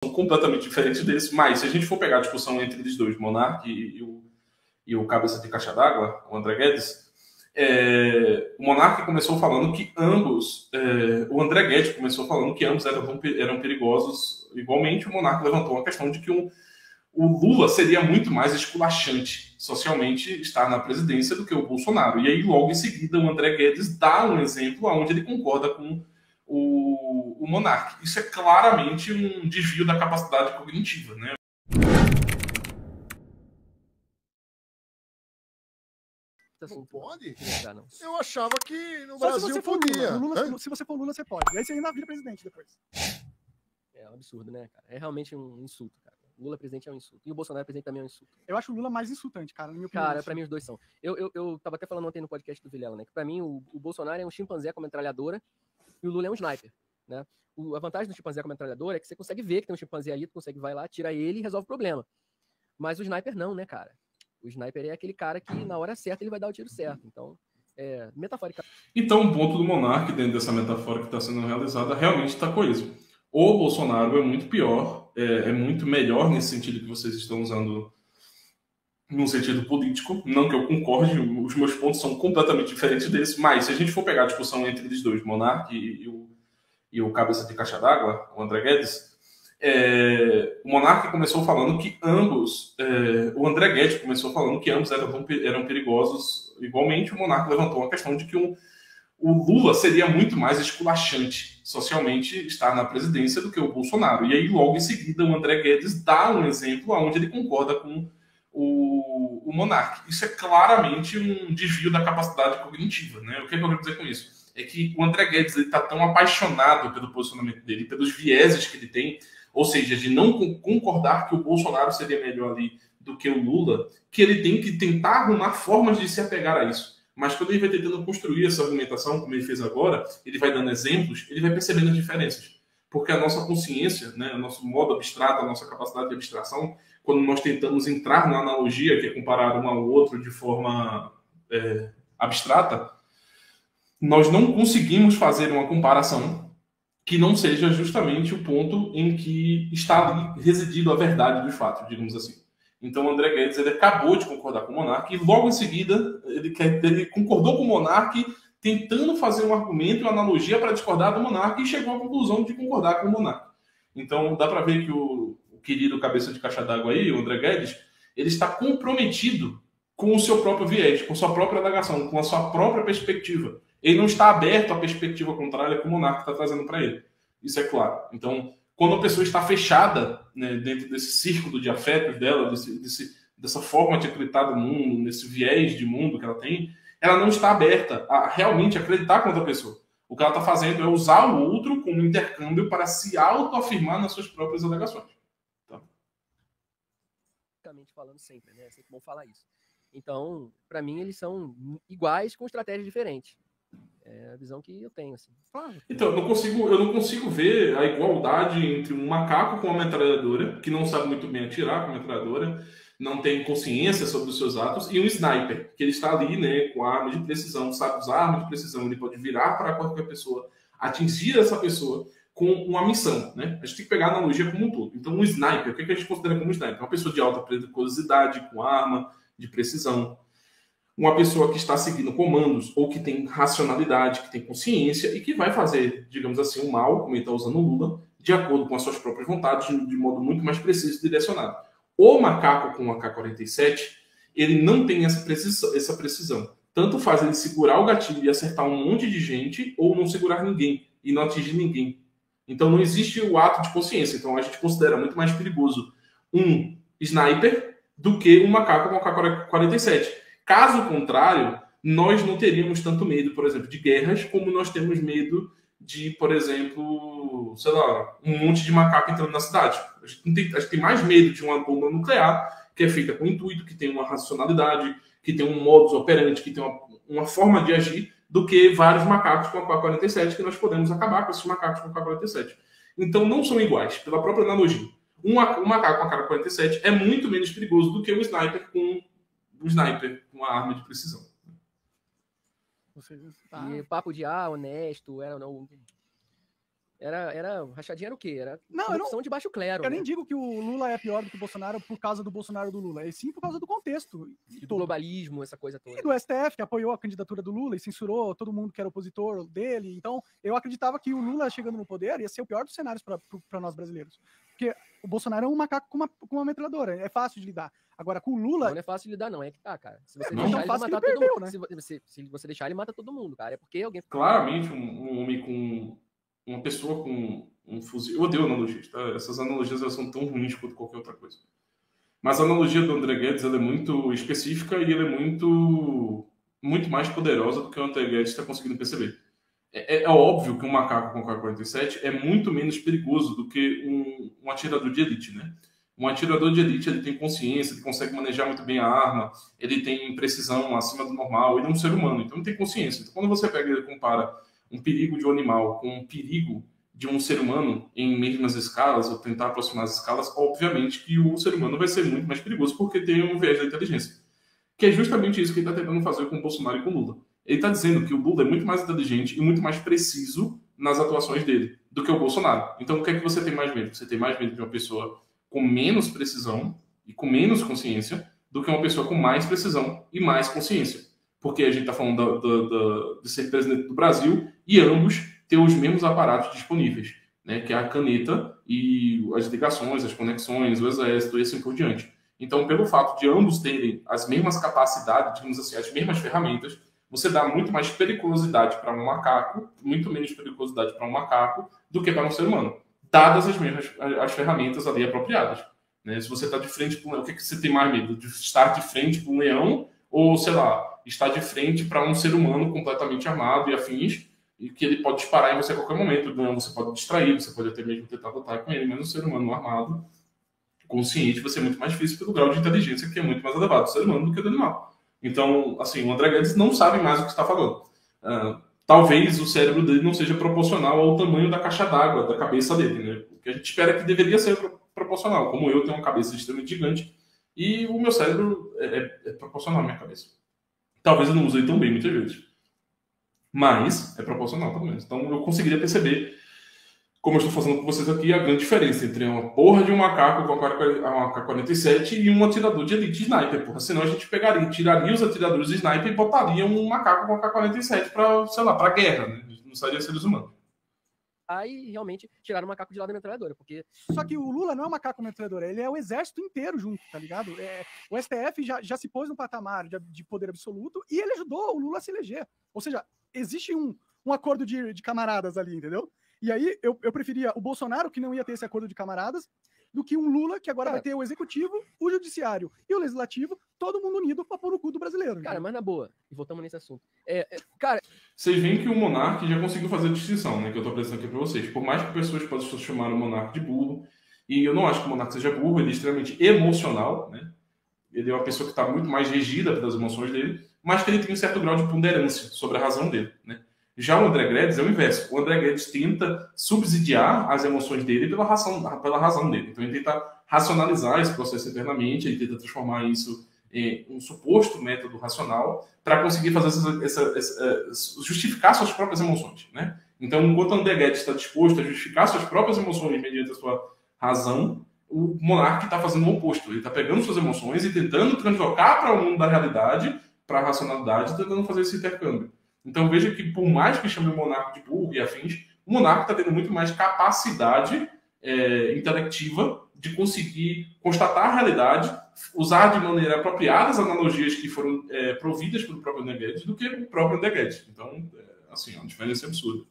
completamente diferentes desse, mas se a gente for pegar a discussão entre eles dois, Monark e o cabeça de caixa d'água, o André Guedes, o Monark começou falando que ambos, o André Guedes começou falando que ambos eram perigosos igualmente. O Monark levantou a questão de que o Lula seria muito mais esculachante socialmente estar na presidência do que o Bolsonaro. E aí, logo em seguida, o André Guedes dá um exemplo onde ele concorda com o Monark. Isso é claramente um desvio da capacidade cognitiva, né? Não pode? Não. Eu achava que no Só Brasil se você for podia. Lula, se você for Lula, você pode. Aí você ainda vira presidente depois. É um absurdo, né, cara? É realmente um insulto, cara. Lula presidente é um insulto. E o Bolsonaro presidente também é um insulto. Eu acho o Lula mais insultante, cara, na minha opinião. Cara, pra mim os dois são. Eu tava até falando ontem no podcast do Vilela, né? Que pra mim o Bolsonaro é um chimpanzé com metralhadora e o Lula é um sniper, né? A vantagem do chimpanzé com metralhadora é que você consegue ver que tem um chimpanzé ali, tu consegue vai lá, tira ele e resolve o problema. Mas o sniper não, né, cara? O sniper é aquele cara que na hora certa ele vai dar o tiro certo. Então, metaforicamente. Então, o ponto do Monark, dentro dessa metáfora que está sendo realizada, realmente está coeso. O Bolsonaro é muito pior, é muito melhor nesse sentido que vocês estão usando no sentido político. Não que eu concorde, os meus pontos são completamente diferentes desse, mas se a gente for pegar a discussão entre eles dois, Monark e o cabeça de caixa d'água, o André Guedes, o Monark começou falando que ambos, o André Guedes começou falando que ambos eram perigosos igualmente. O Monark levantou a questão de que o Lula seria muito mais esculachante socialmente estar na presidência do que o Bolsonaro. E aí, logo em seguida, o André Guedes dá um exemplo onde ele concorda com o Monark. Isso é claramente um desvio da capacidade cognitiva, né? O que eu quero dizer com isso? É que o André Guedes está tão apaixonado pelo posicionamento dele, pelos vieses que ele tem, ou seja, de não concordar que o Bolsonaro seria melhor ali do que o Lula, que ele tem que tentar arrumar formas de se apegar a isso. Mas quando ele vai tentando construir essa argumentação, como ele fez agora, ele vai dando exemplos, ele vai percebendo as diferenças. Porque a nossa consciência, né, o nosso modo abstrato, a nossa capacidade de abstração, quando nós tentamos entrar na analogia, que é comparar um ao outro de forma abstrata, nós não conseguimos fazer uma comparação que não seja justamente o ponto em que está ali residido a verdade do fato, digamos assim. Então o André Guedes ele acabou de concordar com o Monark e logo em seguida ele concordou com o Monark tentando fazer um argumento, uma analogia para discordar do Monark e chegou à conclusão de concordar com o Monark. Então dá para ver que o querido cabeça de caixa d'água aí, o André Guedes, ele está comprometido com o seu próprio viés, com sua própria alegação, com a sua própria perspectiva. Ele não está aberto à perspectiva contrária que o Monark está trazendo para ele. Isso é claro. Então, quando a pessoa está fechada, né, dentro desse círculo de afetos dela, dessa forma de acreditar no mundo, nesse viés de mundo que ela tem, ela não está aberta a realmente acreditar com outra pessoa. O que ela está fazendo é usar o outro como intercâmbio para se autoafirmar nas suas próprias alegações. Tá? Falando sempre, né? É sempre bom falar isso. Então, para mim, eles são iguais com estratégias diferentes. É a visão que eu tenho, assim. Então, eu não consigo ver a igualdade entre um macaco com uma metralhadora, que não sabe muito bem atirar com a metralhadora, não tem consciência sobre os seus atos, e um sniper, que ele está ali, né, com a arma de precisão, sabe usar a arma de precisão, ele pode virar para qualquer pessoa, atingir essa pessoa com uma missão, né? A gente tem que pegar a analogia como um todo. Então, um sniper, o que a gente considera como um sniper? Uma pessoa de alta periculosidade, com arma de precisão. Uma pessoa que está seguindo comandos ou que tem racionalidade, que tem consciência e que vai fazer, digamos assim, o mal, como ele está usando o Lula, de acordo com as suas próprias vontades, de modo muito mais preciso e direcionado. O macaco com o AK-47, ele não tem essa precisão. Tanto faz ele segurar o gatilho e acertar um monte de gente ou não segurar ninguém e não atingir ninguém. Então não existe o ato de consciência. Então a gente considera muito mais perigoso um sniper do que um macaco com AK-47. Caso contrário, nós não teríamos tanto medo, por exemplo, de guerras, como nós temos medo de, por exemplo, sei lá, um monte de macaco entrando na cidade. A gente tem mais medo de uma bomba nuclear, que é feita com intuito, que tem uma racionalidade, que tem um modus operandi, que tem uma forma de agir, do que vários macacos com AK-47, que nós podemos acabar com esses macacos com AK-47. Então, não são iguais, pela própria analogia. Um macaco com AK-47 é muito menos perigoso do que um sniper com uma arma de precisão. E o papo de honesto, era ou não. Rachadinha era o quê? Era Não, corrupção de baixo clero. Eu né? nem digo que o Lula é pior do que o Bolsonaro por causa do Bolsonaro e do Lula, e sim por causa do contexto. E do globalismo, essa coisa toda. E do STF, que apoiou a candidatura do Lula e censurou todo mundo que era opositor dele. Então, eu acreditava que o Lula chegando no poder ia ser o pior dos cenários para nós brasileiros. Porque o Bolsonaro é um macaco com uma metralhadora, é fácil de lidar. Agora, com o Lula... Não é fácil de lidar, não. É que tá, cara. Se você Não. deixar Tão ele, fácil matar que ele todo perdeu, mundo. né? Se você deixar ele, mata todo mundo, cara. É porque alguém... Claramente, um homem com... Uma pessoa com um fuzil... Eu odeio analogias, tá? Essas analogias elas são tão ruins quanto qualquer outra coisa. Mas a analogia do André Guedes ela é muito específica e ela é muito mais poderosa do que o André Guedes está conseguindo perceber. É óbvio que um macaco com K-47 é muito menos perigoso do que um atirador de elite, né? Um atirador de elite ele tem consciência, ele consegue manejar muito bem a arma, ele tem precisão acima do normal, ele é um ser humano, então ele tem consciência. Então, quando você pega e compara um perigo de um animal com um perigo de um ser humano em mesmas escalas, ou tentar aproximar as escalas, obviamente que o ser humano vai ser muito mais perigoso porque tem um viés da inteligência. Que é justamente isso que ele está tentando fazer com o Bolsonaro e com o Lula. Ele está dizendo que o Lula é muito mais inteligente e muito mais preciso nas atuações dele do que o Bolsonaro. Então, o que é que você tem mais medo? Você tem mais medo de uma pessoa com menos precisão e com menos consciência do que uma pessoa com mais precisão e mais consciência. Porque a gente está falando de ser presidente do Brasil e ambos ter os mesmos aparatos disponíveis, né? Que é a caneta e as ligações, as conexões, o exército e assim por diante. Então, pelo fato de ambos terem as mesmas capacidades, digamos assim, as mesmas ferramentas, você dá muito mais periculosidade para um macaco, muito menos periculosidade para um macaco do que para um ser humano, dadas as mesmas as ferramentas ali apropriadas. Né? Se você está de frente para um leão, o que você tem mais medo? De estar de frente para um leão ou, sei lá, estar de frente para um ser humano completamente armado e afins, e que ele pode disparar em você a qualquer momento. Não, você pode distrair, você pode até mesmo tentar lutar com ele, mas um ser humano armado, consciente, vai ser muito mais difícil pelo grau de inteligência que é muito mais elevado do ser humano do que do animal. Então, assim, o André Guedes não sabe mais o que está falando. Talvez o cérebro dele não seja proporcional ao tamanho da caixa d'água, da cabeça dele, né? O que a gente espera que deveria ser proporcional. Como eu tenho uma cabeça extremamente gigante e o meu cérebro é proporcional à minha cabeça. Talvez eu não use tão bem muitas vezes. Mas é proporcional, pelo menos. Então eu conseguiria perceber, como eu estou fazendo com vocês aqui, a grande diferença entre uma porra de um macaco com uma K-47 e um atirador de elite sniper, porra. Senão a gente tiraria os atiradores de sniper e botaria um macaco com a K-47 para, sei lá, para guerra, né? Não seria seres humanos. Aí realmente tiraram o macaco de lá da metralhadora, porque... Só que o Lula não é um macaco metralhadora, ele é o exército inteiro junto, tá ligado? O STF já se pôs no patamar de poder absoluto e ele ajudou o Lula a se eleger. Ou seja, existe um acordo de camaradas ali, entendeu? E aí eu preferia o Bolsonaro, que não ia ter esse acordo de camaradas, do que um Lula, que agora vai ter o executivo, o judiciário e o legislativo, todo mundo unido pra pôr o cu do brasileiro. Cara, entendeu? mas na boa, e voltamos nesse assunto. Cara, Vocês veem que o monarca já conseguiu fazer a distinção, né? Que eu tô apresentando aqui pra vocês. Por mais que pessoas possam chamar o monarca de burro, e eu não acho que o monarca seja burro, ele é extremamente emocional, né? Ele é uma pessoa que está muito mais regida pelas emoções dele, mas que ele tem um certo grau de ponderância sobre a razão dele, né? Já o André Guedes é o inverso. O André Guedes tenta subsidiar as emoções dele pela razão dele. Então ele tenta racionalizar esse processo internamente, ele tenta transformar isso em um suposto método racional para conseguir fazer justificar suas próprias emoções, né? Então, enquanto o André Guedes está disposto a justificar suas próprias emoções mediante a sua razão, o monarca está fazendo o oposto. Ele está pegando suas emoções e tentando translocar para o mundo da realidade, para a racionalidade, tentando fazer esse intercâmbio. Então veja que, por mais que chame o monarca de burro e afins, o monarca está tendo muito mais capacidade intelectiva de conseguir constatar a realidade, usar de maneira apropriada as analogias que foram providas pelo próprio André Guedes do que o próprio André Guedes. Então, assim, é uma diferença absurda.